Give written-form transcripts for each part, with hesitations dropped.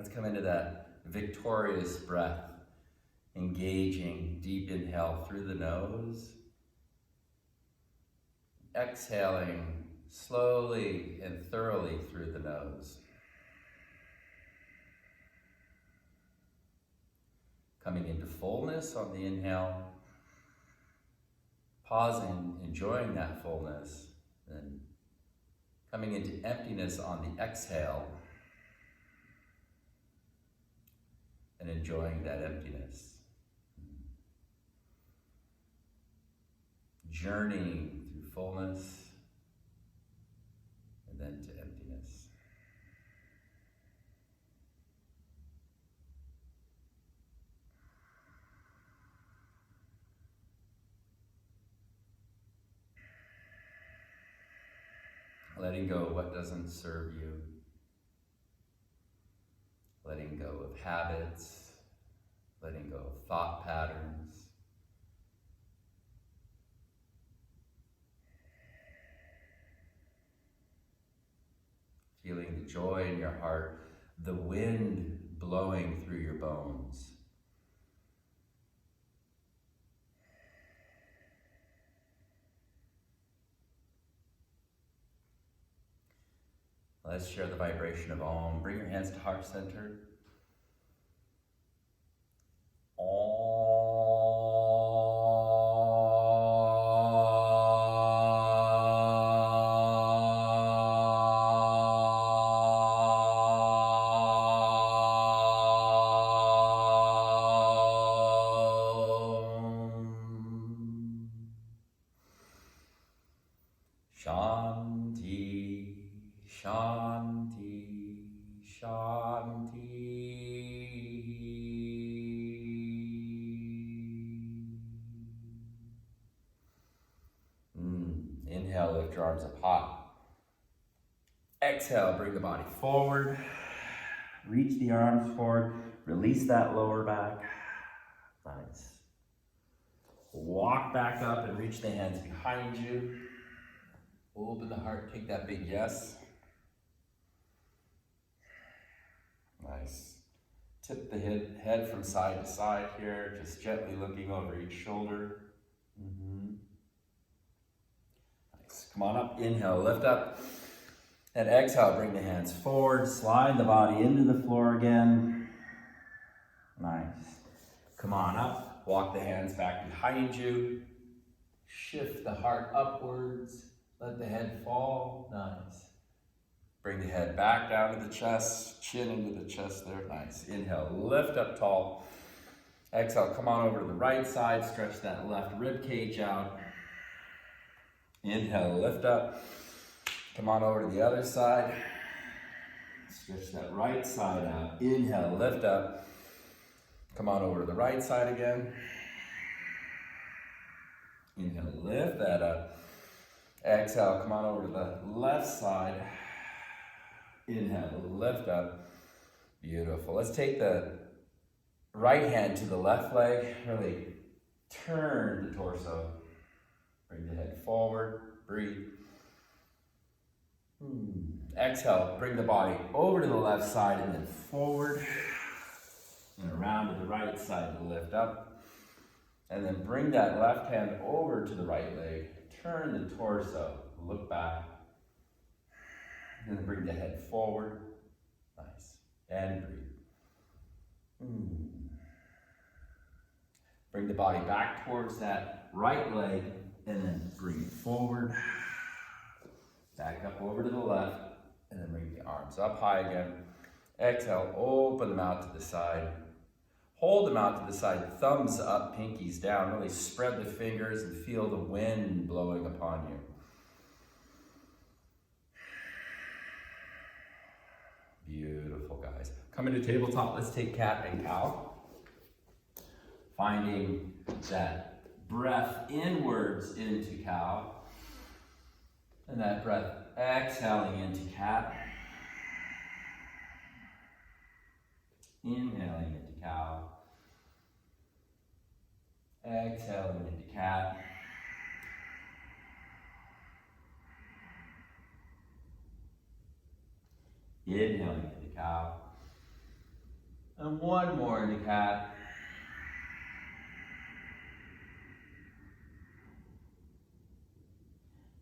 Let's come into that victorious breath. Engaging, deep inhale through the nose. Exhaling slowly and thoroughly through the nose. Coming into fullness on the inhale. Pausing, enjoying that fullness. Then coming into emptiness on the exhale. And enjoying that emptiness. Journeying through fullness and then to emptiness. Letting go of what doesn't serve you. Letting go of habits. Letting go of thought patterns. Feeling the joy in your heart, the wind blowing through your bones. Let's share the vibration of Om. Bring your hands to heart center. Shanti, Shanti, Shanti. Inhale, lift your arms up high. Exhale, bring the body forward. Reach the arms forward. Release that lower back. Nice. Walk back up and reach the hands behind you. Open the heart, take that big yes. Nice. Tip the head from side to side here, just gently looking over each shoulder. Nice. Come on up, inhale, lift up. And exhale, bring the hands forward, slide the body into the floor again. Nice. Come on up, walk the hands back behind you. Shift the heart upwards. Let the head fall. Nice. Bring the head back down to the chest, chin into the chest there. Nice. Inhale, lift up tall. Exhale, come on over to the right side. Stretch that left rib cage out. Inhale, lift up. Come on over to the other side. Stretch that right side out. Inhale, lift up. Come on over to the right side again. Inhale, lift that up. Exhale, come on over to the left side. Inhale, lift up. Beautiful. Let's take the right hand to the left leg. Really turn the torso. Bring the head forward. Breathe. Exhale, bring the body over to the left side and then forward. And around to the right side to lift up. And then bring that left hand over to the right leg. Turn the torso, look back, and then bring the head forward. Nice. And breathe. Bring the body back towards that right leg, and then bring it forward. Back up over to the left, and then bring the arms up high again. Exhale, open them out to the side. Hold them out to the side, thumbs up, pinkies down. Really spread the fingers and feel the wind blowing upon you. Beautiful, guys. Coming to tabletop, let's take cat and cow. Finding that breath inwards into cow. And that breath exhaling into cat. Inhaling into cow. Exhaling into cat. Inhaling into cow. And one more in the cat.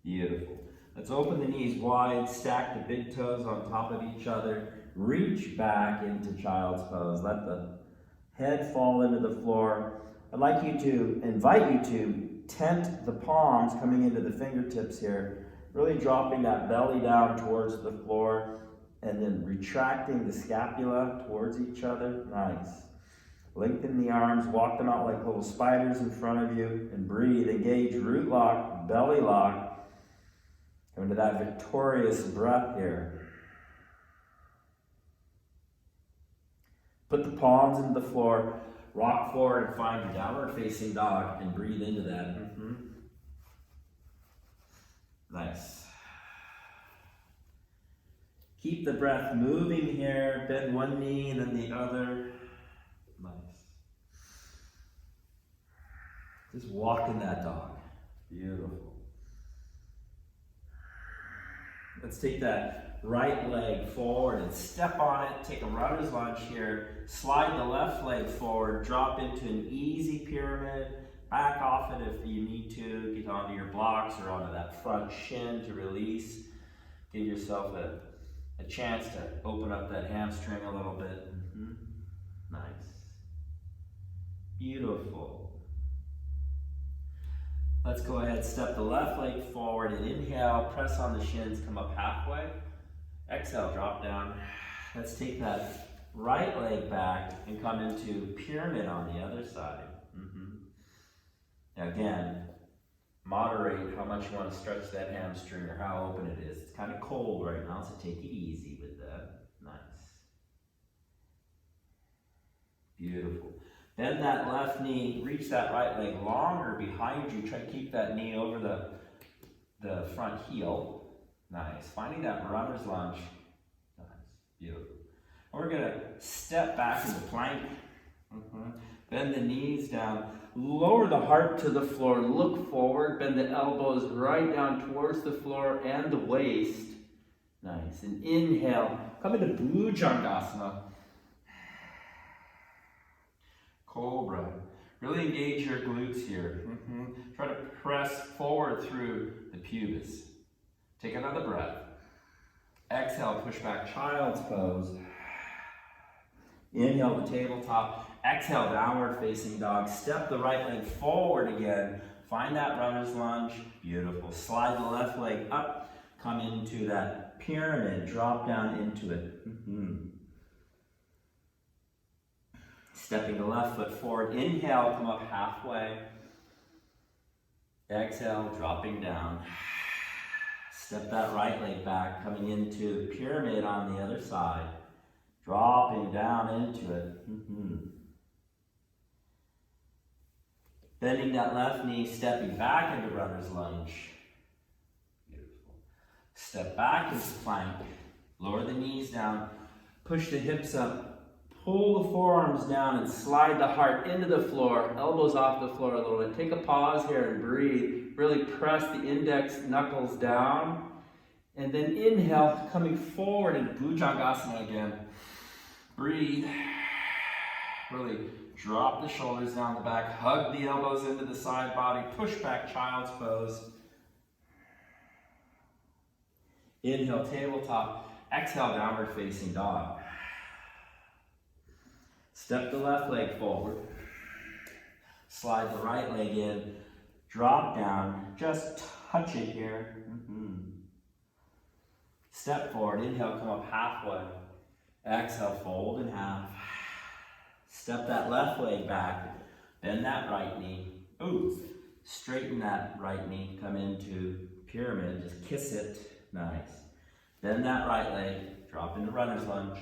Beautiful. Let's open the knees wide, stack the big toes on top of each other, reach back into child's pose. Let the head fall into the floor. I'd like you to invite you to tent the palms coming into the fingertips here, really dropping that belly down towards the floor and then retracting the scapula towards each other. Nice. Lengthen the arms, walk them out like little spiders in front of you, and breathe. Engage root lock, belly lock. Come into that victorious breath here. Put the palms into the floor, rock forward and find your downward facing dog and breathe into that. Nice. Keep the breath moving here. Bend one knee and then the other. Nice. Just walk in that dog. Beautiful. Let's take that right leg forward and step on it. Take a runner's lunge here. Slide the left leg forward. Drop into an easy pyramid. Back off it if you need to. Get onto your blocks or onto that front shin to release. Give yourself a chance to open up that hamstring a little bit. Nice. Beautiful. Let's go ahead, step the left leg forward and inhale, press on the shins, come up halfway. Exhale, drop down. Let's take that right leg back and come into pyramid on the other side. Now again, moderate how much you want to stretch that hamstring or how open it is. It's kind of cold right now, so take it easy with that. Nice. Beautiful. Bend that left knee, reach that right leg longer behind you. Try to keep that knee over the front heel. Nice. Finding that runner's lunge. Nice. Beautiful. And we're going to step back into plank. Bend the knees down. Lower the heart to the floor. Look forward. Bend the elbows right down towards the floor and the waist. Nice. And inhale. Come into Bhujangasana. Cobra. Really engage your glutes here. Try to press forward through the pubis. Take another breath. Exhale, push back child's pose. Inhale to tabletop. Exhale, downward facing dog. Step the right leg forward again. Find that runner's lunge. Beautiful. Slide the left leg up. Come into that pyramid. Drop down into it. Stepping the left foot forward. Inhale, come up halfway. Exhale, dropping down. Step that right leg back, coming into the pyramid on the other side. Dropping down into it. Bending that left knee, stepping back into runner's lunge. Beautiful. Step back into plank. Lower the knees down. Push the hips up. Pull the forearms down and slide the heart into the floor. Elbows off the floor a little bit. Take a pause here and breathe. Really press the index knuckles down. And then inhale, coming forward into Bhujangasana again. Breathe. Really drop the shoulders down the back. Hug the elbows into the side body. Push back child's pose. Inhale, tabletop. Exhale, downward facing dog. Step the left leg forward. Slide the right leg in. Drop down. Just touch it here. Step forward. Inhale, come up halfway. Exhale, fold in half. Step that left leg back. Bend that right knee. Ooh. Straighten that right knee. Come into pyramid. Just kiss it. Nice. Bend that right leg. Drop into runner's lunge.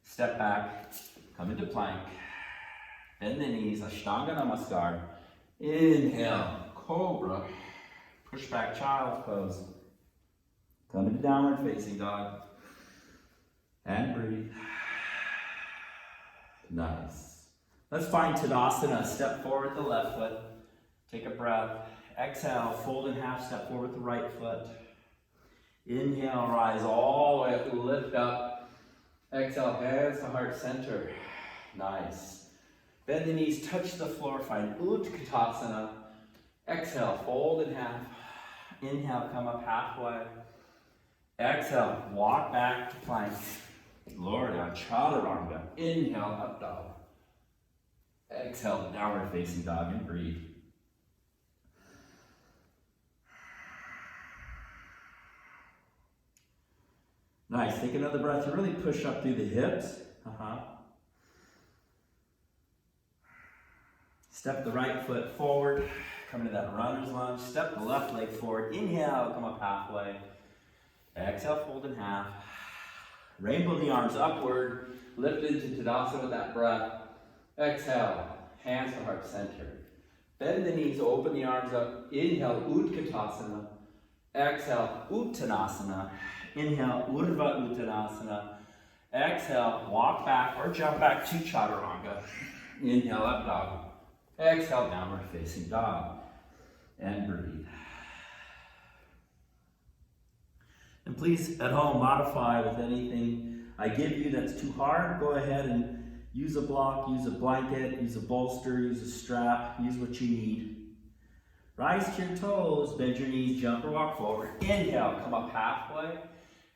Step back, come into plank, bend the knees, Ashtanga Namaskar. Inhale, Cobra, push back child's pose. Come into downward facing dog, and breathe. Nice. Let's find Tadasana. Step forward the left foot, take a breath. Exhale, fold in half, step forward the right foot. Inhale, rise all the way up, lift up. Exhale, hands to heart center. Nice. Bend the knees, touch the floor, find Utkatasana. Exhale, fold in half. Inhale, come up halfway. Exhale, walk back to plank. Lower down, chaturanga. Inhale, up dog. Exhale, downward facing dog, and breathe. Nice, take another breath to really push up through the hips. Step the right foot forward, come to that runner's lunge. Step the left leg forward. Inhale, come up halfway. Exhale, fold in half. Rainbow the arms upward. Lift into Tadasana with that breath. Exhale, hands to heart center. Bend the knees, open the arms up. Inhale, Utkatasana. Exhale, Uttanasana. Inhale, Urdhva Uttanasana. Exhale, walk back or jump back to Chaturanga. Inhale, up dog. Exhale, downward facing dog. And breathe. And please, at home, modify with anything I give you that's too hard. Go ahead and use a block, use a blanket, use a bolster, use a strap, use what you need. Rise to your toes, bend your knees, jump or walk forward. Inhale, come up halfway.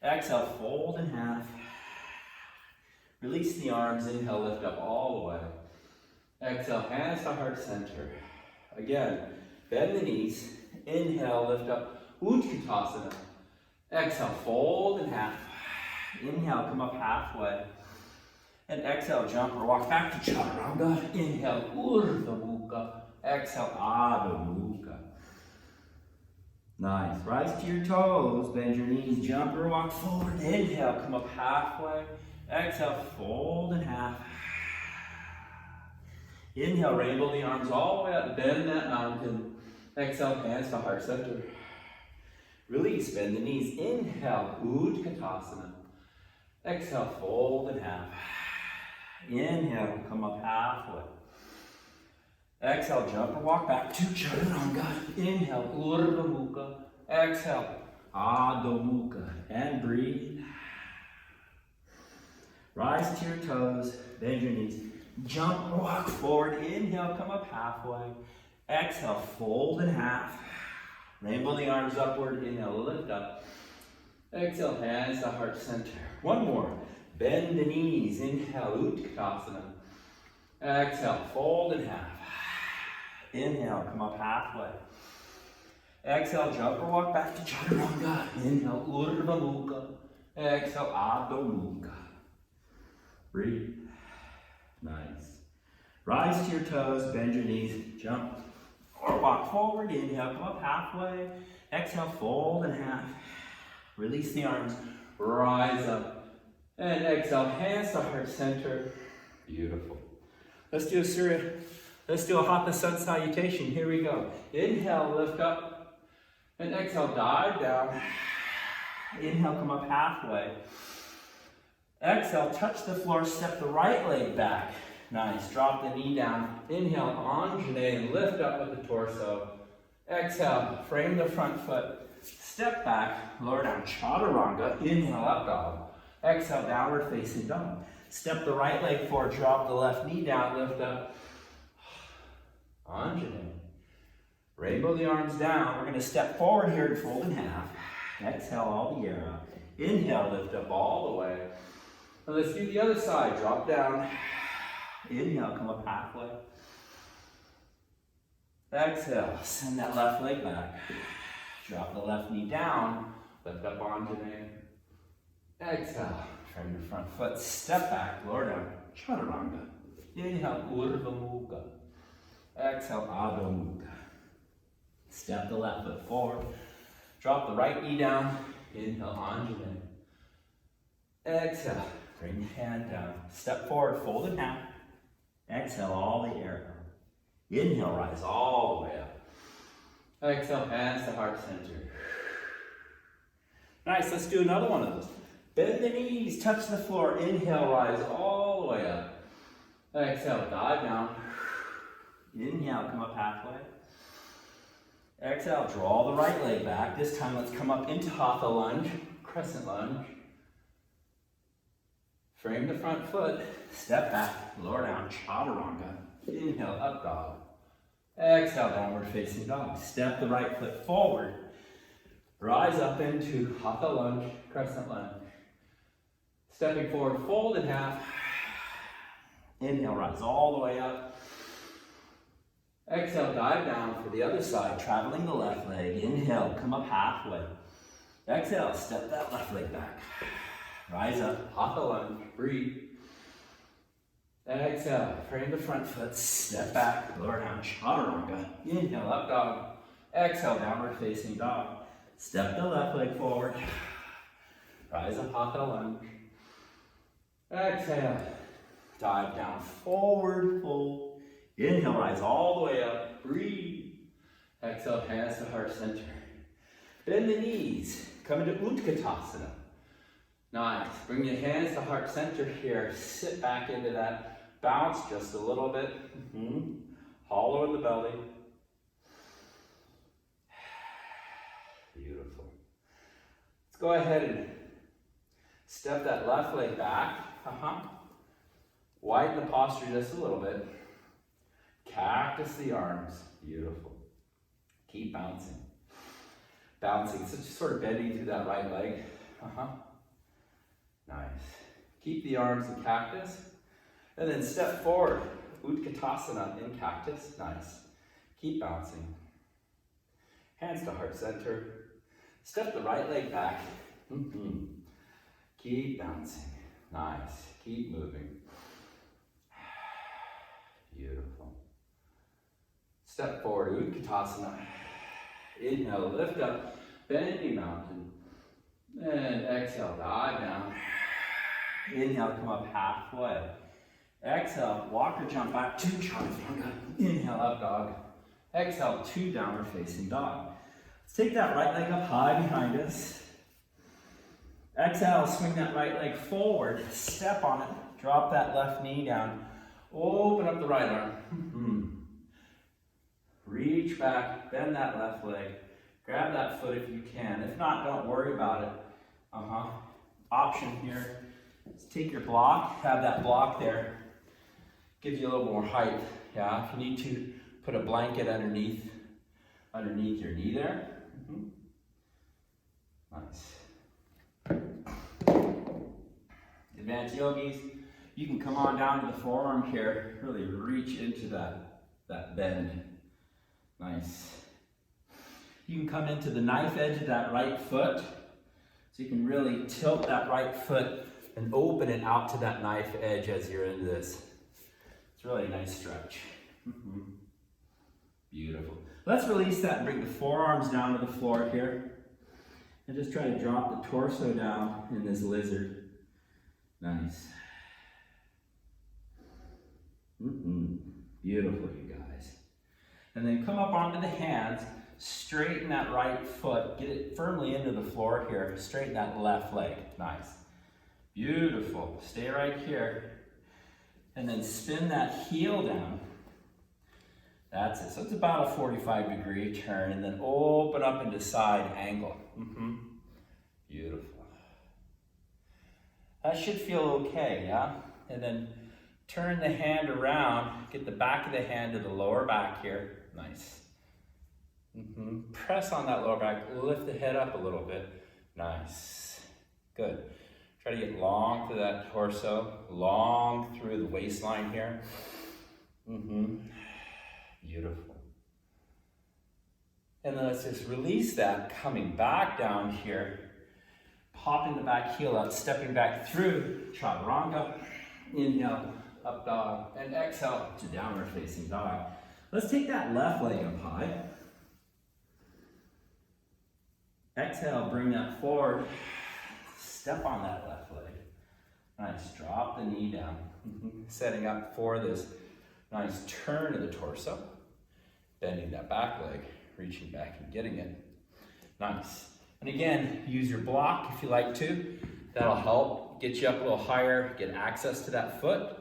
Exhale, fold in half. Release the arms, inhale, lift up all the way. Exhale, hands to heart center. Again, bend the knees, inhale, lift up, Utkatasana. Exhale, fold in half. Inhale, come up halfway. And exhale, jump or walk back to Chaturanga. Inhale, Urdhva Mukha. Exhale, Adho Mukha. Nice. Rise to your toes, bend your knees, jump or walk forward. Inhale, come up halfway. Exhale, fold in half. Inhale, rainbow the arms all the way up, bend that mountain. Exhale, hands to heart center. Release, bend the knees. Inhale, Utkatasana. Exhale, fold in half. Inhale, come up halfway. Exhale, jump or walk back to Chaturanga. Inhale, Urdhva Mukha. Exhale, Adho Mukha. And breathe. Rise to your toes, bend your knees. Jump or walk forward. Inhale, come up halfway. Exhale, fold in half. Rainbow the arms upward. Inhale, lift up. Exhale, hands to heart center. One more. Bend the knees. Inhale, Utkatasana. Exhale, fold in half. Inhale, come up halfway. Exhale, jump or walk back to Chaturanga. Inhale, Urdhva Mukha. Exhale, Adho Mukha. Breathe. Nice. Rise to your toes, bend your knees, jump or walk forward. Inhale, come up halfway. Exhale, fold in half. Release the arms, rise up. And exhale, hands to heart center. Beautiful. Let's do a Hatha Sun salutation. Here we go. Inhale, lift up. And exhale, dive down. Inhale, come up halfway. Exhale, touch the floor, step the right leg back. Nice, drop the knee down. Inhale, Anjane, lift up with the torso. Exhale, frame the front foot. Step back, lower down, Chaturanga. Inhale, up dog. Exhale, downward facing dog. Step the right leg forward, drop the left knee down, lift up. Anjane. Rainbow the arms down. We're going to step forward here and fold in half. Exhale all the air out. Inhale, lift up all the way. And let's do the other side. Drop down. Inhale, come up halfway. Exhale, send that left leg back. Drop the left knee down. Lift up Anjane. Exhale, frame your front foot. Step back, lower down. Chaturanga. Inhale, Urdhva Mukha. Exhale, Adho Mukha. Step the left foot forward. Drop the right knee down. Inhale, Anjane. Exhale, bring the hand down. Step forward, fold in half. Exhale, all the air out. Inhale, rise all the way up. Exhale, hands to heart center. Nice, let's do another one of those. Bend the knees, touch the floor. Inhale, rise all the way up. Exhale, dive down. Inhale, come up halfway. Exhale, draw the right leg back. This time let's come up into Hatha lunge, crescent lunge. Frame the front foot, step back, lower down, chaturanga. Inhale, up dog. Exhale, downward facing dog. Step the right foot forward. Rise up into hatha lunge, crescent lunge. Stepping forward, fold in half. Inhale, rise all the way up. Exhale, dive down for the other side, traveling the left leg. Inhale, come up halfway. Exhale, step that left leg back. Rise up, hatha lunge, breathe. Exhale, frame the front foot, step back, lower down, chaturanga. Inhale, up dog. Exhale, downward facing dog. Step the left leg forward. Rise up, hatha lunge. Exhale, dive down, forward fold. Inhale, rise all the way up, breathe. Exhale, hands to heart center. Bend the knees, come into Utkatasana. Nice, bring your hands to heart center here. Sit back into that. Bounce just a little bit. Hollow in the belly. Beautiful. Let's go ahead and step that left leg back. Widen the posture just a little bit. Cactus the arms. Beautiful. Keep bouncing. Bouncing, so just sort of bending through that right leg. Nice. Keep the arms in cactus. And then step forward. Utkatasana in cactus. Nice. Keep bouncing. Hands to heart center. Step the right leg back. Keep bouncing. Nice. Keep moving. Beautiful. Step forward. Utkatasana. Inhale, lift up. Bending mountain. And exhale, dive down. Inhale, come up halfway. Exhale, walk or jump back to chaturanga. Inhale, up dog. Exhale, to downward facing dog. Let's take that right leg up high behind us. Exhale, swing that right leg forward. Step on it. Drop that left knee down. Open up the right arm. Reach back, bend that left leg. Grab that foot if you can. If not, don't worry about it. Option here is take your block, have that block there. Give you a little more height. Yeah, if you need to, put a blanket underneath your knee there. Nice. Advanced yogis, you can come on down to the forearm here. Really reach into that bend. Nice. You can come into the knife edge of that right foot. So you can really tilt that right foot and open it out to that knife edge as you're into this. It's really a nice stretch. Beautiful. Let's release that and bring the forearms down to the floor here. And just try to drop the torso down in this lizard. Nice. Beautiful, you guys. And then come up onto the hands. Straighten that right foot. Get it firmly into the floor here. Straighten that left leg. Nice. Beautiful. Stay right here. And then spin that heel down. That's it. So it's about a 45-degree turn. And then open up into side angle. Beautiful. That should feel okay, yeah? And then turn the hand around. Get the back of the hand to the lower back here. Nice. Press on that lower back. Lift the head up a little bit. Nice. Good. Try to get long through that torso. Long through the waistline here. Beautiful. And then let's just release that. Coming back down here. Popping the back heel up. Stepping back through chaturanga. Inhale. Up dog. And exhale to downward facing dog. Let's take that left leg up high. Exhale, bring that forward. Step on that left leg. Nice, drop the knee down. Setting up for this nice turn of the torso. Bending that back leg, reaching back and getting it. Nice. And again, use your block if you like to. That'll help get you up a little higher, get access to that foot.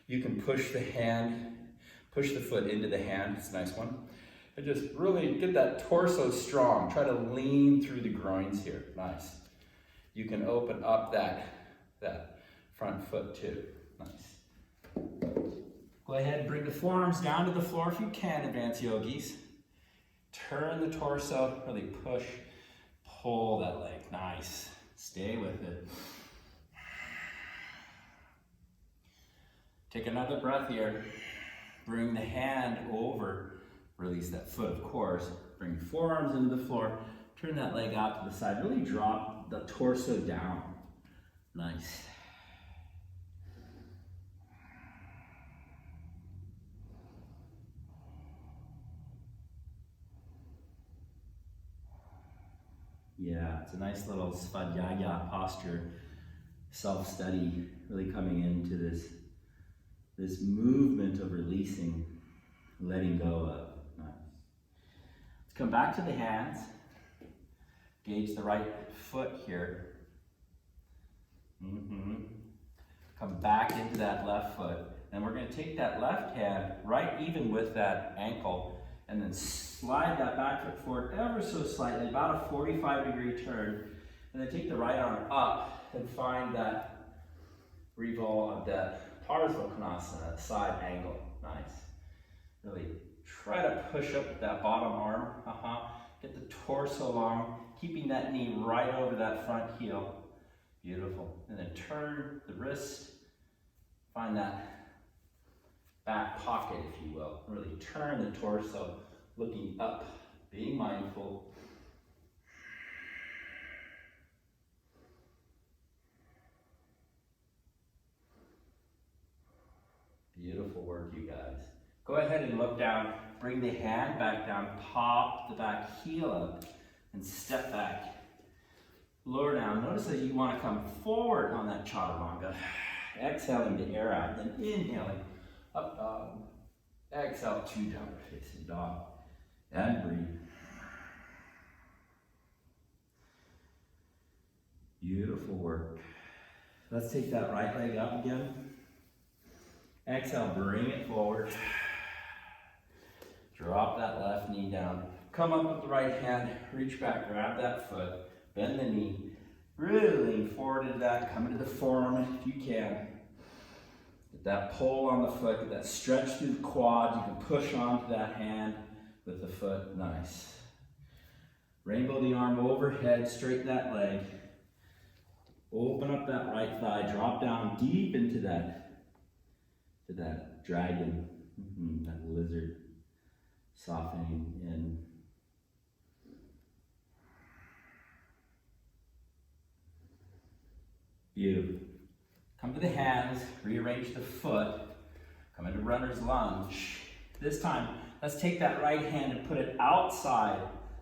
You can push the foot into the hand. It's a nice one. And just really get that torso strong. Try to lean through the groins here. Nice. You can open up that front foot too. Nice. Go ahead and bring the forearms down to the floor if you can, advanced yogis. Turn the torso, really push, pull that leg. Nice. Stay with it. Take another breath here. Bring the hand over. Release that foot, of course. Bring your forearms into the floor. Turn that leg out to the side. Really drop the torso down. Nice. Yeah, it's a nice little svadhyaya posture, self-study, really coming into this movement of releasing, letting go of. Nice. Let's come back to the hands. Gauge the right foot here. Come back into that left foot. And we're going to take that left hand right even with that ankle and then slide that back foot forward ever so slightly, about a 45-degree turn. And then take the right arm up and find that revolve of that Parsva Konasana, side angle. Nice. Really try to push up that bottom arm. Get the torso long, keeping that knee right over that front heel. Beautiful. And then turn the wrist. Find that back pocket, if you will. Really turn the torso, looking up, being mindful. Beautiful work, you guys. Go ahead and look down. Bring the hand back down. Pop the back heel up and step back. Lower down. Notice that you want to come forward on that chaturanga. Exhaling the air out, then inhaling up dog. Exhale to downward facing dog. And breathe. Beautiful work. Let's take that right leg up again. Exhale, bring it forward. Drop that left knee down. Come up with the right hand, reach back, grab that foot, bend the knee. Really lean forward into that, come into the forearm if you can. Get that pull on the foot, get that stretch through the quad. You can push onto that hand with the foot. Nice. Rainbow the arm overhead, straighten that leg. Open up that right thigh, drop down deep into that dragon, that lizard, softening in. Beautiful. Come to the hands, rearrange the foot, come into runner's lunge. This time, let's take that right hand and put it outside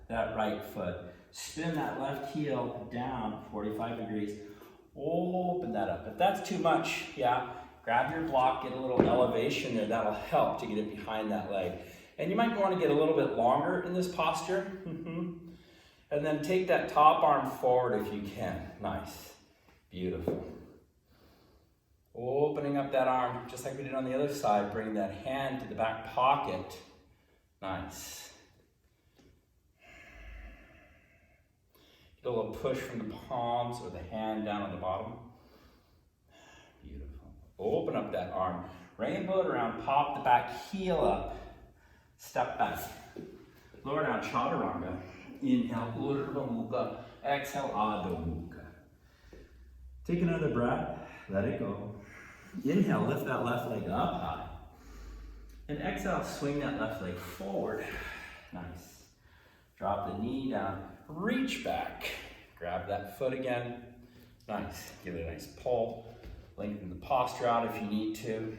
that right foot. Spin that left heel down 45 degrees. Open that up. If that's too much, grab your block, get a little elevation there. That'll help to get it behind that leg. And you might want to get a little bit longer in this posture. And then take that top arm forward if you can. Nice. Beautiful. Opening up that arm, just like we did on the other side. Bring that hand to the back pocket. Nice. Get a little push from the palms or the hand down on the bottom. Beautiful. Open up that arm. Rainbow it around, pop the back heel up. Step back. Lower down, chaturanga. Inhale, Urdhva Mukha. Exhale, Adho Mukha. Take another breath. Let it go. Inhale, lift that left leg up high. And exhale, swing that left leg forward. Nice. Drop the knee down. Reach back. Grab that foot again. Nice. Give it a nice pull. Lengthen the posture out if you need to.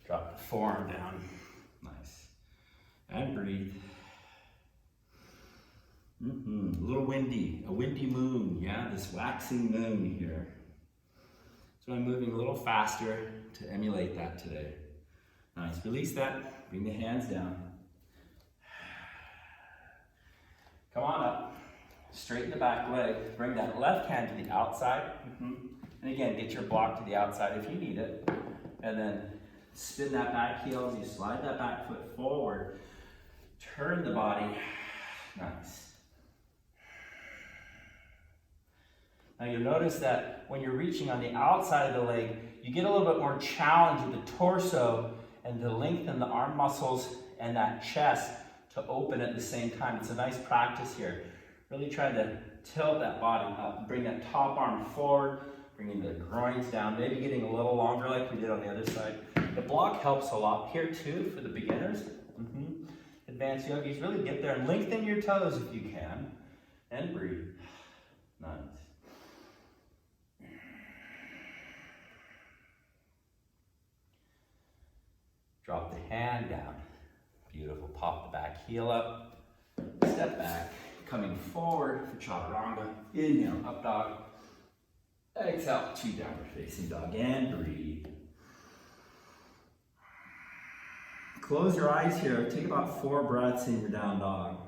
Drop the forearm down. Nice. And breathe. A little windy. A windy moon. Yeah, this waxing moon here. So I'm moving a little faster to emulate that today. Nice. Release that. Bring the hands down. Come on up. Straighten the back leg. Bring that left hand to the outside. And again, get your block to the outside if you need it. And then spin that back heel as you slide that back foot forward. Turn the body. Nice. Now you'll notice that when you're reaching on the outside of the leg, you get a little bit more challenge with the torso and to lengthen the arm muscles and that chest to open at the same time. It's a nice practice here. Really try to tilt that body up, bring that top arm forward, bringing the groins down, maybe getting a little longer like we did on the other side. The block helps a lot here too for the beginners. Advanced yogis, really get there and lengthen your toes if you can, and breathe. Nice. Drop the hand down. Beautiful. Pop the back heel up. Step back. Coming forward for chaturanga. Inhale, up dog. Exhale, 2 downward facing dog, and breathe. Close your eyes here. Take about 4 breaths in your down dog.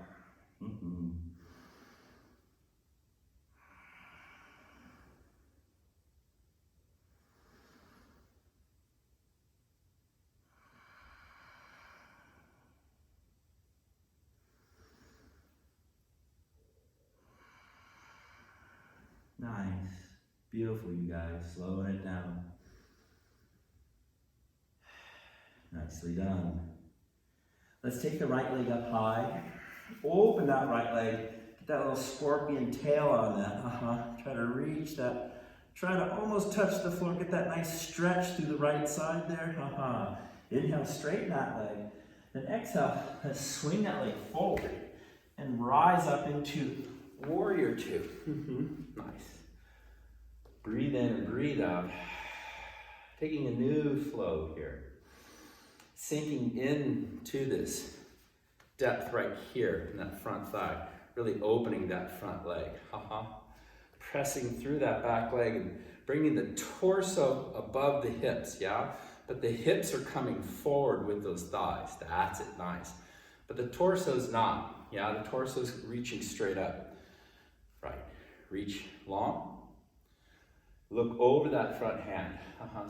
Nice. Beautiful, you guys. Slowing it down. Nicely done. Let's take the right leg up high. Open that right leg. Get that little scorpion tail on that. Try to reach that. Try to almost touch the floor. Get that nice stretch through the right side there. Inhale, straighten that leg. Then exhale, let's swing that leg forward and rise up into warrior 2. Nice. Breathe in and breathe out. Taking a new flow here. Sinking into this depth right here in that front thigh. Really opening that front leg. Pressing through that back leg and bringing the torso above the hips, yeah? But the hips are coming forward with those thighs. That's it, nice. But the torso's not, yeah? The torso's reaching straight up. Right, reach long. Look over that front hand,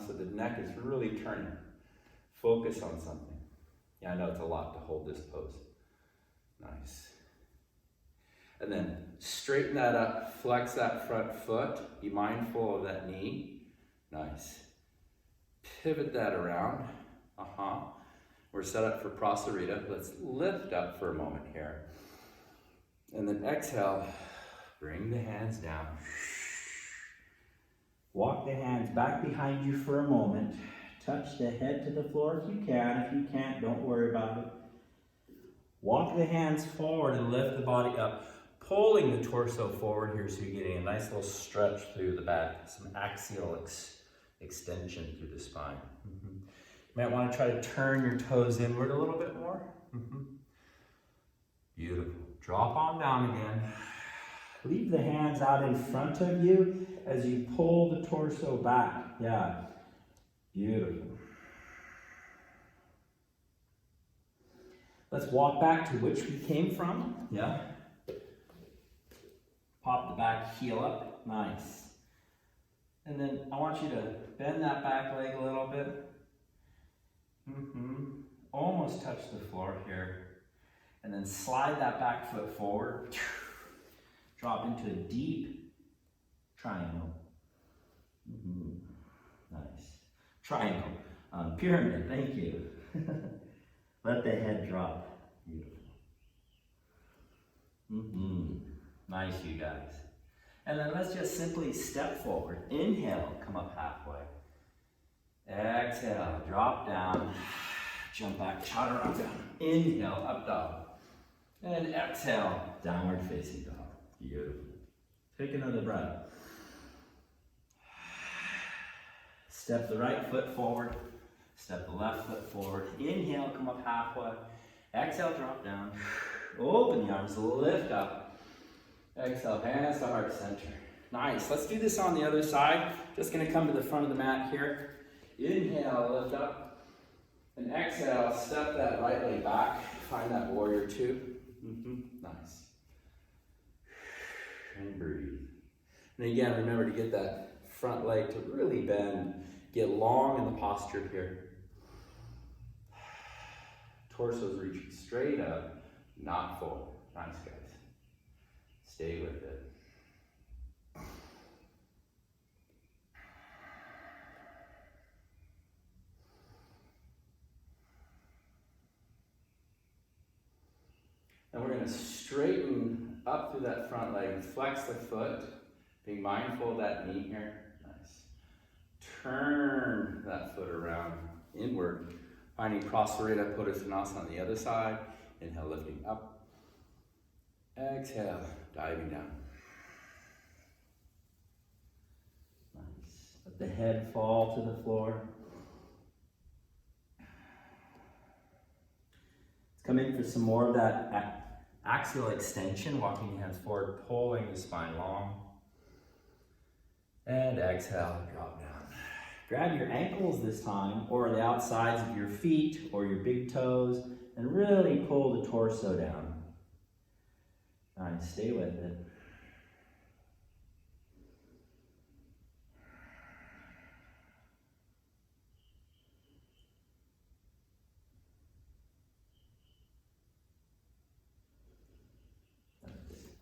so the neck is really turning. Focus on something. Yeah, I know it's a lot to hold this pose. Nice. And then straighten that up, flex that front foot. Be mindful of that knee. Nice. Pivot that around. We're set up for Prasarita. Let's lift up for a moment here. And then exhale, bring the hands down. Walk the hands back behind you for a moment. Touch the head to the floor if you can. If you can't, don't worry about it. Walk the hands forward and lift the body up, pulling the torso forward here so you're getting a nice little stretch through the back, some axial extension through the spine. You might want to try to turn your toes inward a little bit more. Beautiful. Drop on down again. Leave the hands out in front of you as you pull the torso back. Yeah. Beautiful. Let's walk back to which we came from. Yeah. Pop the back heel up. Nice. And then I want you to bend that back leg a little bit. Almost touch the floor here. And then slide that back foot forward. Drop into a deep triangle. Nice. Triangle. Pyramid, thank you. Let the head drop. Beautiful. Nice, you guys. And then let's just simply step forward. Inhale, come up halfway. Exhale, drop down. Jump back, chaturanga. Inhale, up dog. And exhale, downward facing dog. Beautiful. Take another breath. Step the right foot forward. Step the left foot forward. Inhale, come up halfway. Exhale, drop down. Open the arms, lift up. Exhale, hands to heart center. Nice. Let's do this on the other side. Just going to come to the front of the mat here. Inhale, lift up. And exhale, step that right leg back. Find that warrior 2. Nice. And breathe. And again, remember to get that front leg to really bend. Get long in the posture here. Torso's reaching straight up, not forward. Nice, guys. Stay with it. And we're gonna straighten up through that front leg, flex the foot, being mindful of that knee here. Nice. Turn that foot around inward, finding Prasarita Padottanasana on the other side. Inhale, lifting up. Exhale, diving down. Nice. Let the head fall to the floor. Let's come in for some more of that axial extension, walking the hands forward, pulling the spine long. And exhale, drop down. Grab your ankles this time, or the outsides of your feet, or your big toes, and really pull the torso down. Nice, stay with it.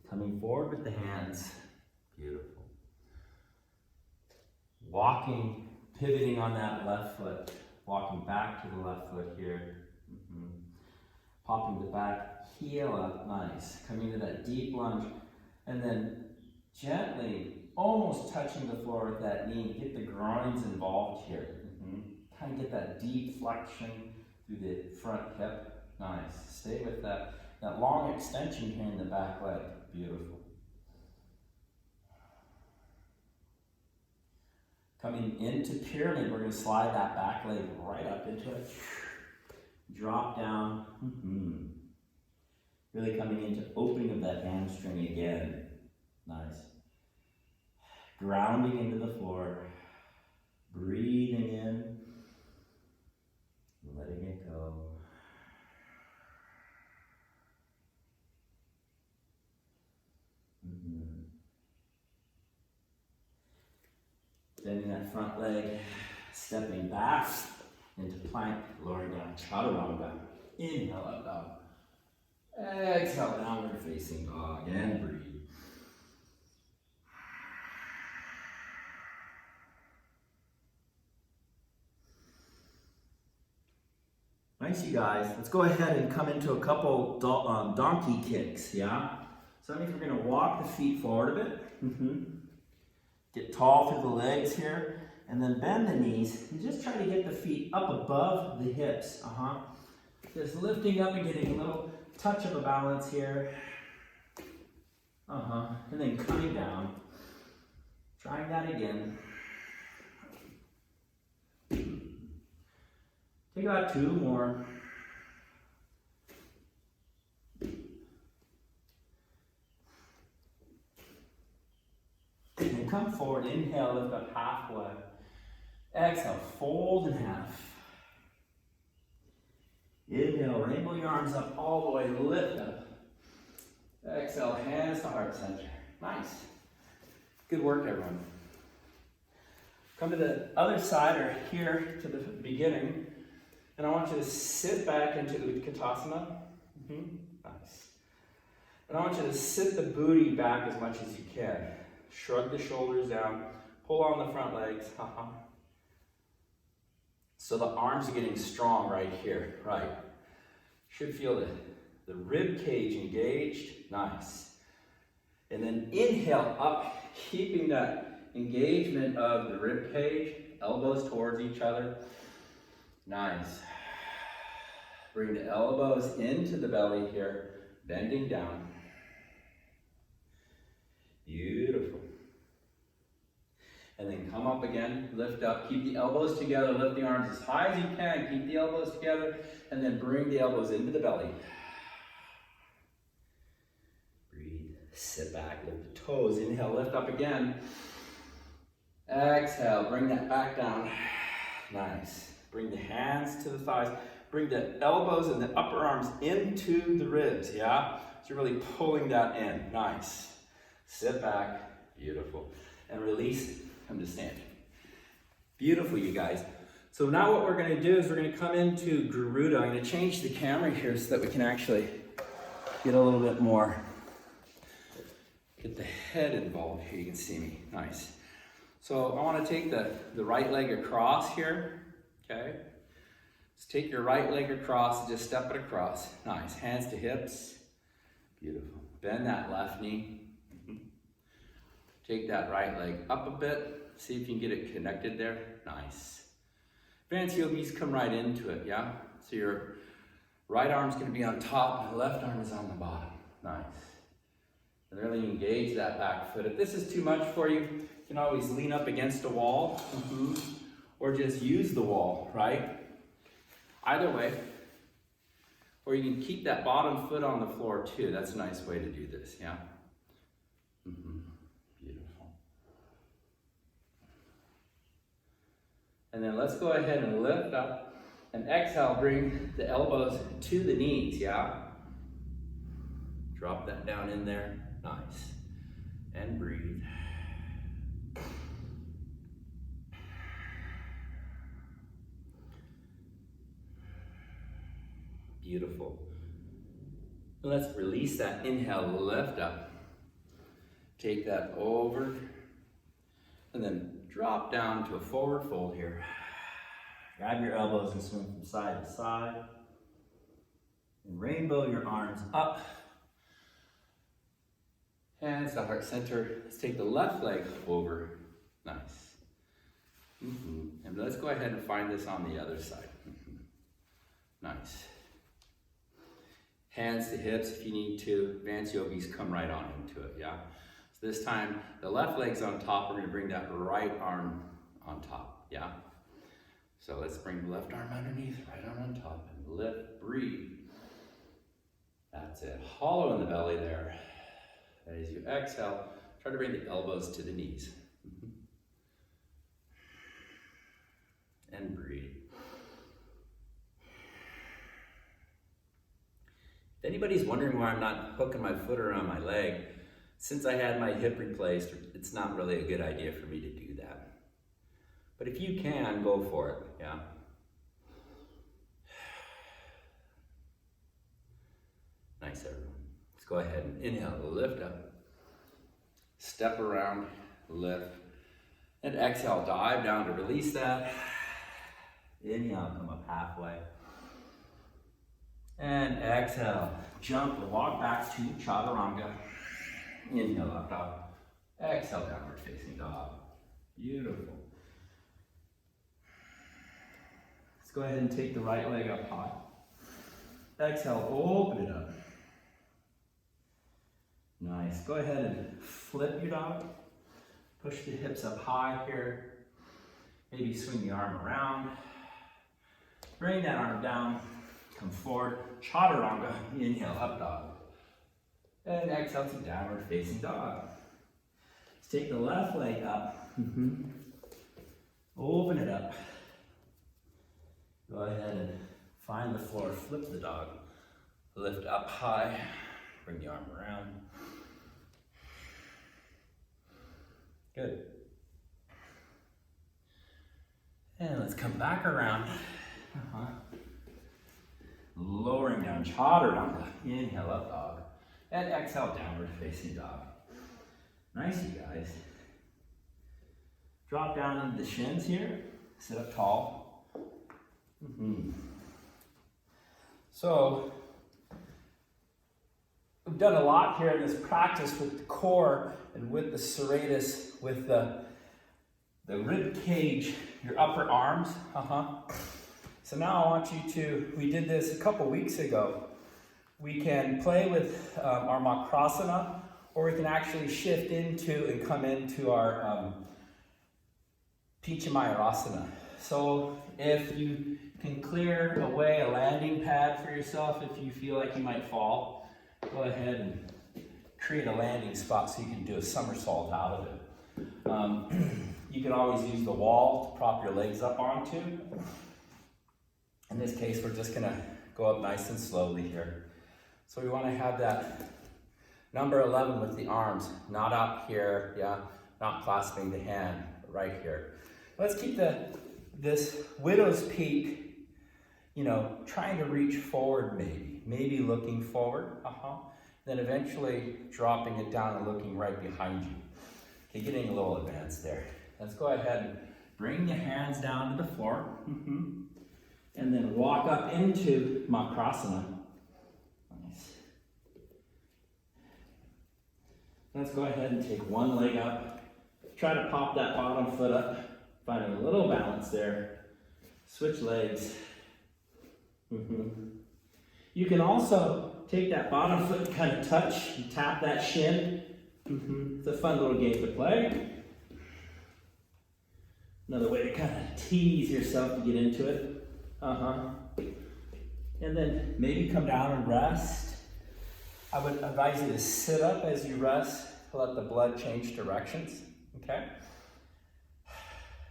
Coming forward with the hands. Beautiful. Walking, pivoting on that left foot. Walking back to the left foot here. Popping the back heel up, nice. Coming to that deep lunge. And then gently, almost touching the floor with that knee. Get the groins involved here. Kind of get that deep flexion through the front hip. Nice. Stay with that long extension here in the back leg. Beautiful. Coming into pyramid, we're going to slide that back leg right up into it. Drop down. Really coming into opening of that hamstring again. Nice. Grounding into the floor. Breathing in. Letting it go. Bending that front leg, stepping back into plank, lowering down, chaturanga. Inhale, up dog. Exhale, downward facing dog, and breathe. Nice, you guys. Let's go ahead and come into a couple donkey kicks, yeah? So that means we're gonna walk the feet forward a bit. Get tall through the legs here, and then bend the knees, and just try to get the feet up above the hips, Just lifting up and getting a little touch of a balance here. And then coming down. Trying that again. Take about 2 more. And come forward, inhale, lift up halfway. Exhale, fold in half. Inhale, rainbow your arms up all the way, lift up. Exhale, hands to heart center. Nice. Good work, everyone. Come to the other side, or here to the beginning, and I want you to sit back into Utkatasana. Nice. And I want you to sit the booty back as much as you can. Shrug the shoulders down, pull on the front legs, So the arms are getting strong right here, right. Should feel the rib cage engaged, nice. And then inhale up, keeping that engagement of the rib cage, elbows towards each other, nice. Bring the elbows into the belly here, bending down. Beautiful. And then come up again, lift up, keep the elbows together, lift the arms as high as you can, keep the elbows together, and then bring the elbows into the belly. Breathe, sit back, lift the toes, inhale, lift up again. Exhale, bring that back down. Nice. Bring the hands to the thighs, bring the elbows and the upper arms into the ribs, yeah? So you're really pulling that in, nice. Sit back, beautiful. And release, come to stand. Beautiful, you guys. So now what we're gonna do is we're gonna come into Garuda. I'm gonna change the camera here so that we can actually get a little bit more, get the head involved here, you can see me, nice. So I wanna take the right leg across here, okay? Just take your right leg across and just step it across. Nice, hands to hips. Beautiful. Bend that left knee. Take that right leg up a bit. See if you can get it connected there. Nice. Advanced yogis, come right into it, yeah? So your right arm's gonna be on top, and the left arm is on the bottom. Nice. And really engage that back foot. If this is too much for you, you can always lean up against a wall, or just use the wall, right? Either way. Or you can keep that bottom foot on the floor too. That's a nice way to do this, yeah? Beautiful. And then let's go ahead and lift up and exhale, bring the elbows to the knees, yeah? Drop that down in there, nice. And breathe. Beautiful. Let's release that inhale, lift up. Take that over, and then drop down to a forward fold here. Grab your elbows and swing from side to side. And rainbow your arms up. Hands to heart center. Let's take the left leg over. Nice. And let's go ahead and find this on the other side. Nice. Hands to hips if you need to. Advanced yogis, come right on into it, yeah? So this time, the left leg's on top. We're gonna bring that right arm on top, yeah? So let's bring the left arm underneath, right arm on top, and lift, breathe. That's it. Hollow in the belly there. As you exhale, try to bring the elbows to the knees. And breathe. If anybody's wondering why I'm not hooking my foot around my leg, since I had my hip replaced, it's not really a good idea for me to do that. But if you can, go for it, yeah? Nice, everyone. Let's go ahead and inhale, lift up. Step around, lift. And exhale, dive down to release that. Inhale, come up halfway. And exhale, jump and walk back to chaturanga. Inhale, up dog. Exhale, downward facing dog. Beautiful. Let's go ahead and take the right leg up high. Exhale, open it up. Nice. Go ahead and flip your dog. Push the hips up high here. Maybe swing the arm around. Bring that arm down. Come forward. Chaturanga. Inhale, up dog. And exhale to downward facing dog. Let's take the left leg up. Open it up. Go ahead and find the floor. Flip the dog. Lift up high. Bring the arm around. Good. And let's come back around. Lowering down, chaturanga. Inhale, up dog. And exhale, downward facing dog. Nice, you guys. Drop down into the shins here. Sit up tall. So, we've done a lot here in this practice with the core and with the serratus, with the rib cage, your upper arms. So now I want you to, we did this a couple weeks ago. We can play with our makrasana, or we can actually shift into and come into our Pichamayurasana. So if you can clear away a landing pad for yourself, if you feel like you might fall, go ahead and create a landing spot so you can do a somersault out of it. You can always use the wall to prop your legs up onto. In this case, we're just gonna go up nice and slowly here. So we wanna have that number 11 with the arms, not up here, yeah, not clasping the hand, right here. Let's keep this widow's peak, you know, trying to reach forward maybe looking forward, then eventually dropping it down and looking right behind you. Okay, getting a little advanced there. Let's go ahead and bring your hands down to the floor. And then walk up into makrasana. Nice. Let's go ahead and take one leg up. Try to pop that bottom foot up. Finding a little balance there. Switch legs. You can also take that bottom foot and kind of touch and tap that shin. It's a fun little game to play. Another way to kind of tease yourself to get into it. And then maybe come down and rest. I would advise you to sit up as you rest to let the blood change directions, okay?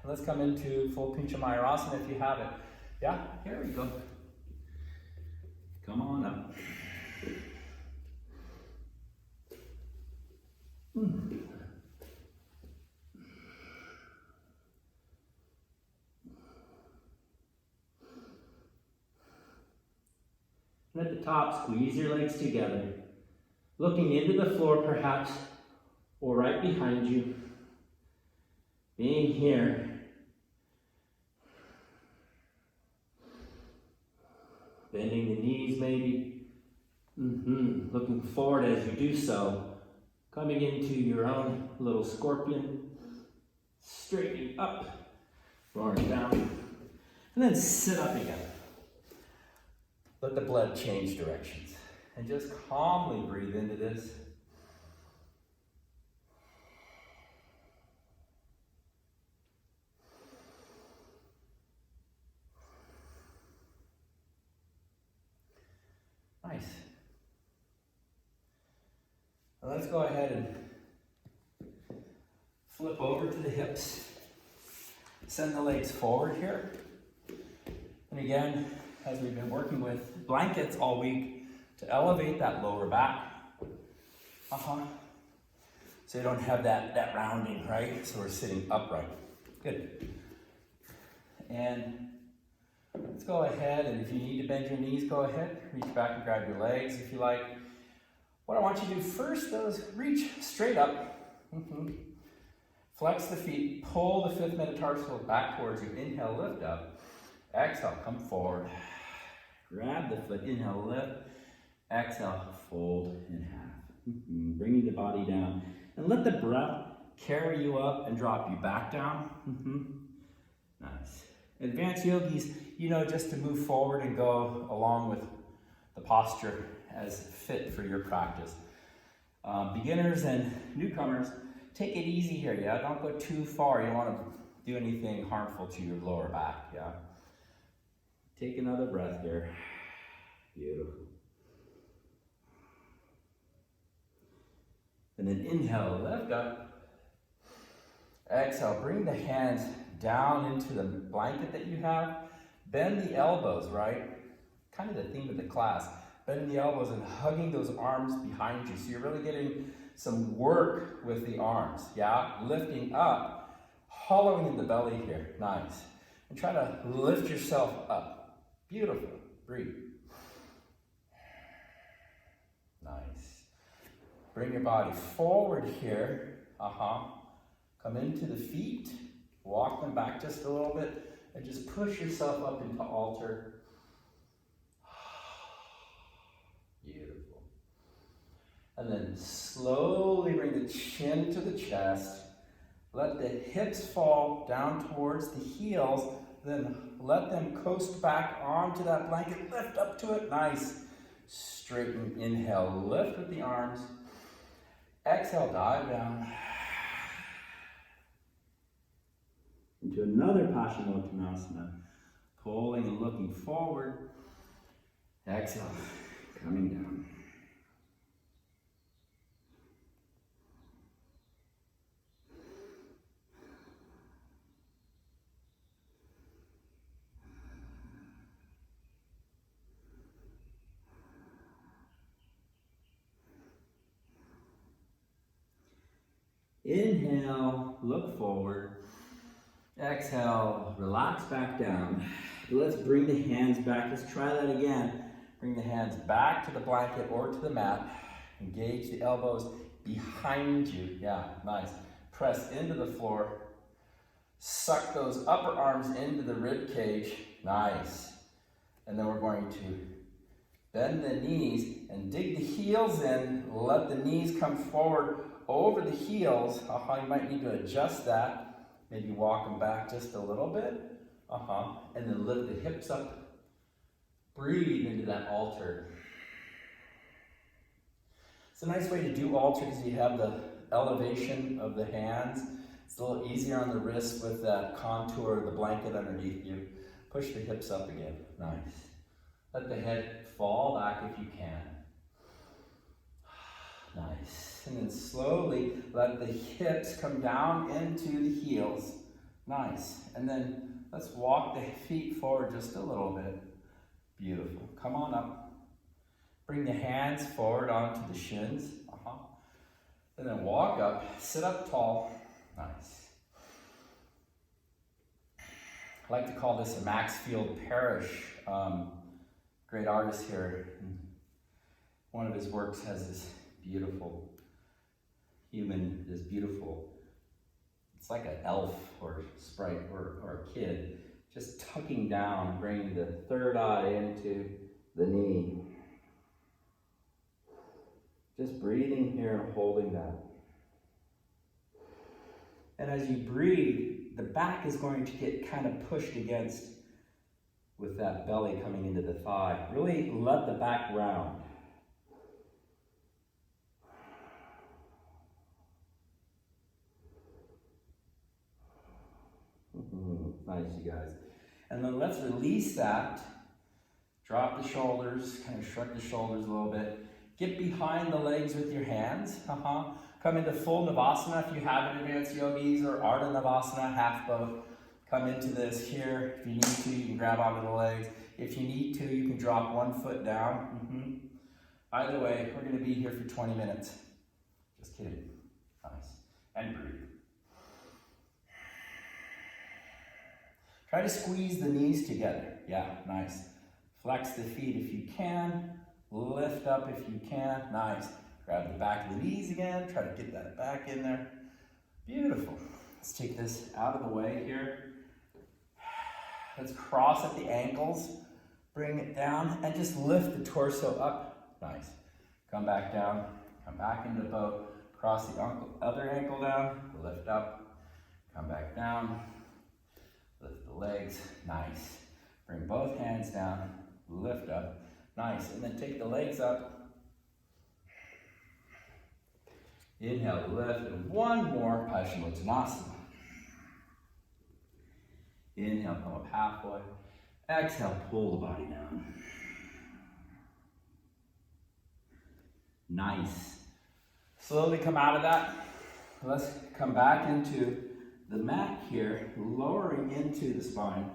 Let's come into full Pincha Mayurasana if you have it. Yeah, here we go. Come on up. And at the top, squeeze your legs together. Looking into the floor perhaps, or right behind you. Being here. Bending the knees maybe. Looking forward as you do so. Coming into your own little scorpion. Straightening up. Lowering down. And then sit up again. Let the blood change directions. And just calmly breathe into this. Nice. Now let's go ahead and flip over to the hips. Send the legs forward here. And again, as we've been working with blankets all week, to elevate that lower back. So you don't have that rounding, right? So we're sitting upright. Good. And let's go ahead, and if you need to bend your knees, go ahead. Reach back and grab your legs if you like. What I want you to do first, though, is reach straight up. Flex the feet. Pull the fifth metatarsal back towards you. Inhale, lift up. Exhale, come forward. Grab the foot. Inhale, lift. Exhale, fold in half. Bringing the body down. And let the breath carry you up and drop you back down. Nice. Advanced yogis, you know, just to move forward and go along with the posture as fit for your practice. Beginners and newcomers, take it easy here, yeah? Don't go too far. You don't want to do anything harmful to your lower back, yeah? Take another breath here. Beautiful. And then inhale, lift up. Exhale, bring the hands down into the blanket that you have. Bend the elbows, right? Kind of the theme of the class. Bending the elbows and hugging those arms behind you. So you're really getting some work with the arms, yeah? Lifting up, hollowing in the belly here. Nice. And try to lift yourself up. Beautiful. Breathe. Nice. Bring your body forward here. Come into the feet. Walk them back just a little bit. And just push yourself up into altar. Beautiful. And then slowly bring the chin to the chest. Let the hips fall down towards the heels. Then let them coast back onto that blanket. Lift up to it. Nice. Straighten. Inhale. Lift with the arms. Exhale. Dive down. Into another Paschimottanasana. Pulling and looking forward. Exhale. Coming down. Inhale, look forward. Exhale, relax back down. Let's bring the hands back. Let's try that again. Bring the hands back to the blanket or to the mat. Engage the elbows behind you. Yeah, nice. Press into the floor. Suck those upper arms into the rib cage. Nice. And then we're going to bend the knees and dig the heels in. Let the knees come forward over the heels. You might need to adjust that. Maybe walk them back just a little bit. And then lift the hips up. Breathe into that altar. It's a nice way to do altar because you have the elevation of the hands. It's a little easier on the wrist with that contour of the blanket underneath you. Push the hips up again. Nice. Let the head fall back if you can. Nice. And then slowly let the hips come down into the heels. Nice. And then let's walk the feet forward just a little bit. Beautiful. Come on up. Bring the hands forward onto the shins. And then walk up. Sit up tall. Nice. I like to call this a Maxfield Parrish. Great artist here. One of his works has this beautiful human, this beautiful, it's like an elf or sprite or a kid, just tucking down, bringing the third eye into the knee. Just breathing here and holding that. And as you breathe, the back is going to get kind of pushed against with that belly coming into the thigh. Really let the back round. Nice, you guys. And then let's release that. Drop the shoulders, kind of shrug the shoulders a little bit. Get behind the legs with your hands. Come into full Navasana if you have an advanced yogis, or Ardha Navasana, half both. Come into this here. If you need to, you can grab onto the legs. If you need to, you can drop one foot down. Either way, we're going to be here for 20 minutes. Just kidding. Nice. And breathe. Try to squeeze the knees together. Yeah, nice. Flex the feet if you can. Lift up if you can. Nice. Grab the back of the knees again. Try to get that back in there. Beautiful. Let's take this out of the way here. Let's cross at the ankles. Bring it down and just lift the torso up. Nice. Come back down. Come back into the boat. Cross the other ankle down. Lift up. Come back down. Lift the legs. Nice. Bring both hands down. Lift up. Nice. And then take the legs up. Inhale, lift, and one more Paschimottanasana. Inhale, come up halfway. Exhale, pull the body down. Nice. Slowly come out of that. Let's come back into the mat here, lowering into the spine.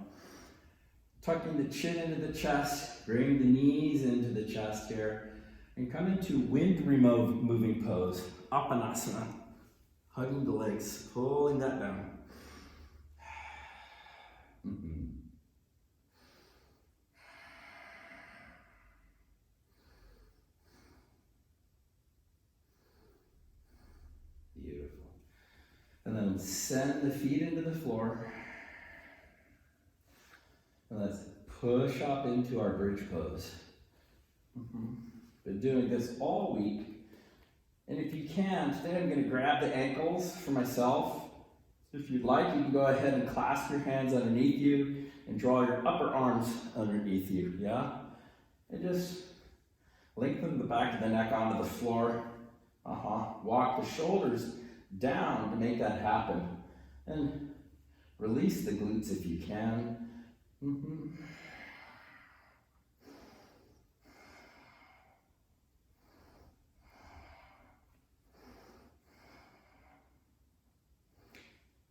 Tucking the chin into the chest, bring the knees into the chest here, and come into wind moving pose, Apanasana. Hugging the legs, pulling that down. Beautiful. And then send the feet into the floor. And let's push up into our bridge pose. Been doing this all week. And if you can, today I'm going to grab the ankles for myself. If you'd like, you can go ahead and clasp your hands underneath you and draw your upper arms underneath you, yeah? And just lengthen the back of the neck onto the floor. Walk the shoulders down to make that happen. And release the glutes if you can.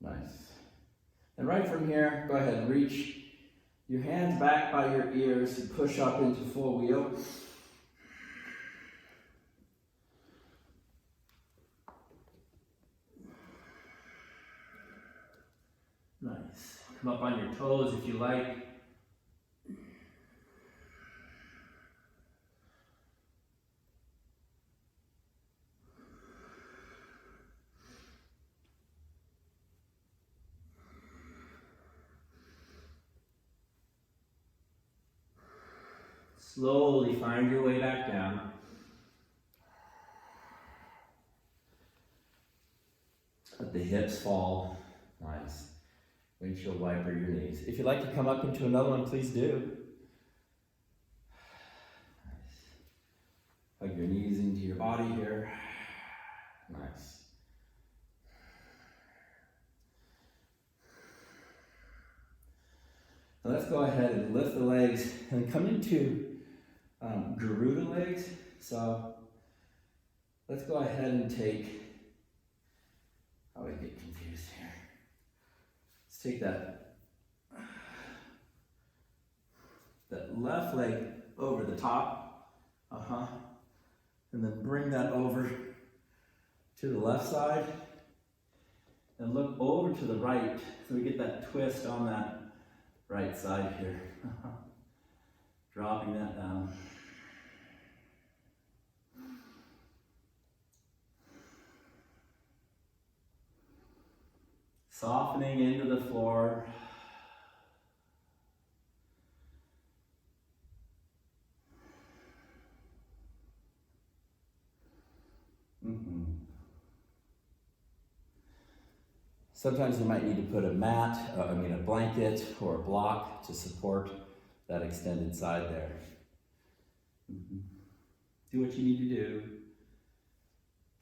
Nice. And right from here, go ahead and reach your hands back by your ears and push up into full wheel. Nice. Come up on your toes if you like. Slowly find your way back down. Let the hips fall. Nice. Windshield wiper your knees. If you'd like to come up into another one, please do. Nice. Hug your knees into your body here. Nice. Now let's go ahead and lift the legs and come into Garuda legs. So let's go ahead and take, I would get confused here. Let's take that left leg over the top, and then bring that over to the left side, and look over to the right, so we get that twist on that right side here. Dropping that down. Softening into the floor. Sometimes you might need to put a mat, a blanket or a block to support that extended side there. Do what you need to do.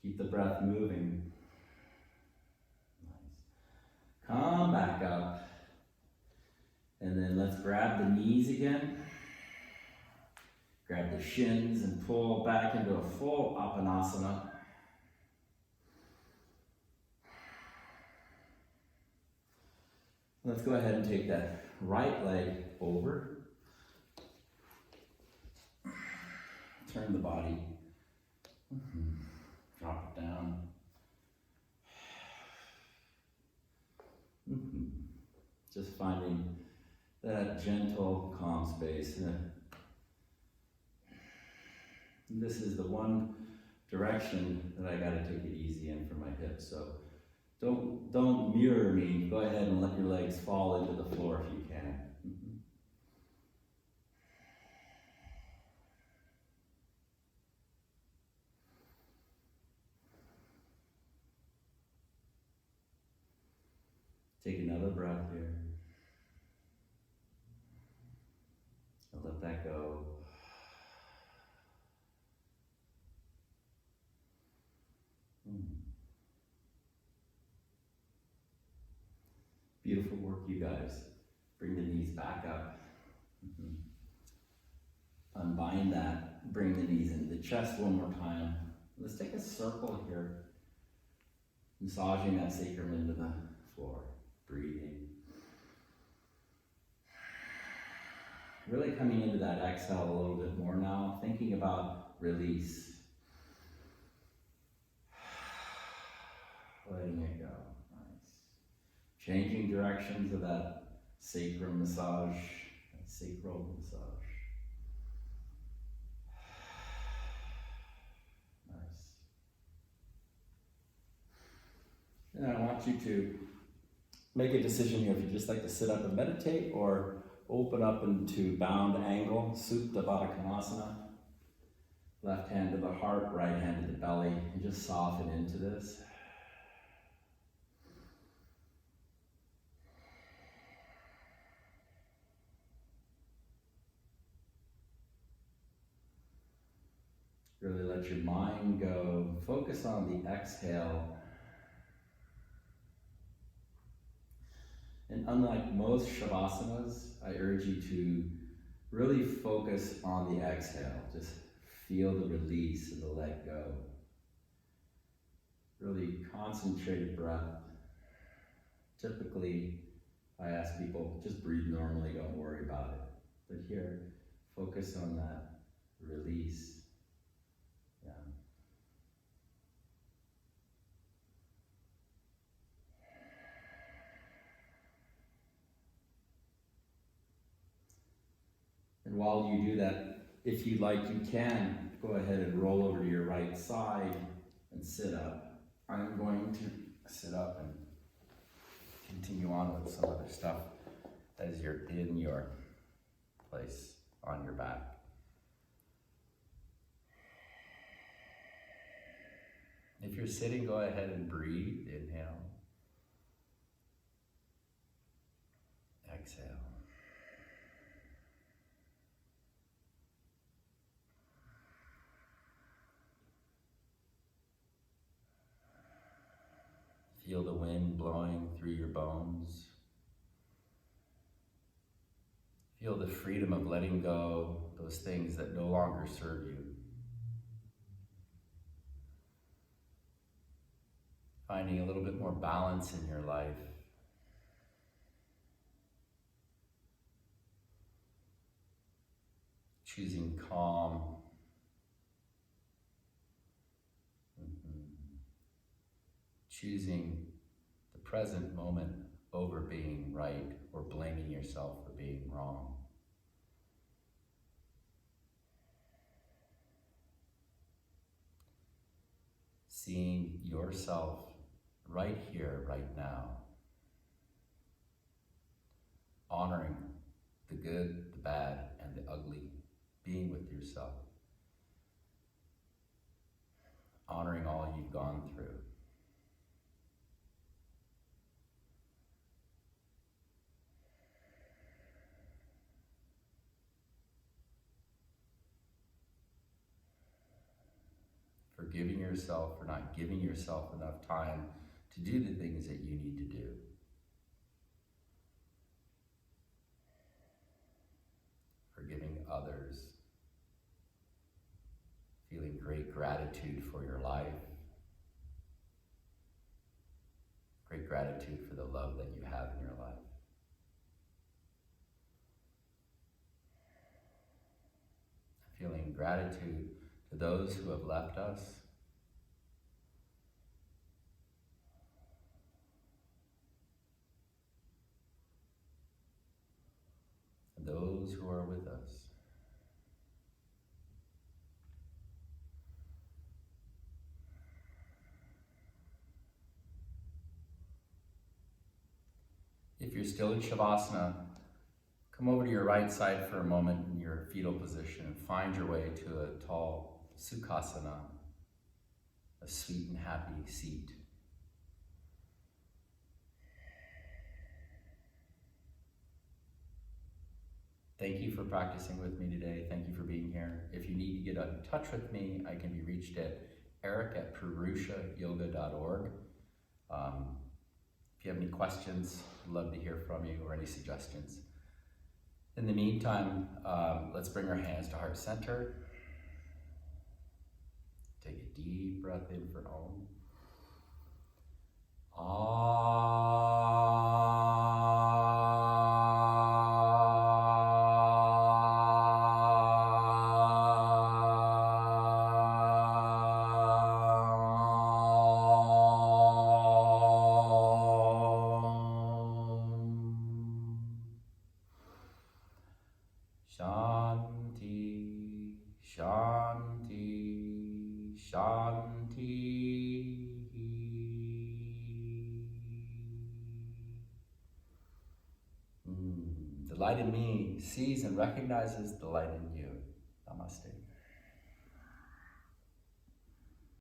Keep the breath moving. Nice. Come back up. And then let's grab the knees again. Grab the shins and pull back into a full Apanasana. Let's go ahead and take that right leg over. Turn the body. Drop it down. Just finding that gentle, calm space. This is the one direction that I gotta take it easy in for my hips. So don't mirror me. Go ahead and let your legs fall into the floor if you can. Take another breath here. And let that go. Beautiful work, you guys. Bring the knees back up. Unbind that. Bring the knees into the chest one more time. Let's take a circle here. Massaging that sacrum into the floor. Breathing. Really coming into that exhale a little bit more now. Thinking about release. Letting it go. Changing directions of that sacrum massage, that sacral massage. Nice. And I want you to make a decision here if you'd just like to sit up and meditate or open up into bound angle, Supta Baddha Konasana. Left hand to the heart, right hand to the belly, and just soften into this. Really let your mind go. Focus on the exhale. And unlike most Shavasanas, I urge you to really focus on the exhale. Just feel the release and the let go. Really concentrated breath. Typically, I ask people, just breathe normally, don't worry about it. But here, focus on that release. And while you do that, if you'd like, you can go ahead and roll over to your right side and sit up. I'm going to sit up and continue on with some other stuff as you're in your place on your back. If you're sitting, go ahead and breathe. Inhale. exhale. Feel the wind blowing through your bones. Feel the freedom of letting go those things that no longer serve you. Finding a little bit more balance in your life. Choosing calm. Choosing the present moment over being right or blaming yourself for being wrong. Seeing yourself right here, right now. Honoring the good, the bad, and the ugly. Being with yourself. Honoring all you've gone through. Forgiving yourself for not giving yourself enough time to do the things that you need to do. Forgiving others. Feeling great gratitude for your life. Great gratitude for the love that you have in your life. Feeling gratitude to those who have left us. And those who are with us. If you're still in Shavasana, come over to your right side for a moment in your fetal position and find your way to a tall Sukhasana, a sweet and happy seat. Thank you for practicing with me today. Thank you for being here. If you need to get in touch with me, I can be reached at eric@purushayoga.org. If you have any questions, I'd love to hear from you, or any suggestions. In the meantime, let's bring our hands to heart center. Take a deep breath in for Om. Shanti, Shanti, Shanti. The light in me sees and recognizes the light in you.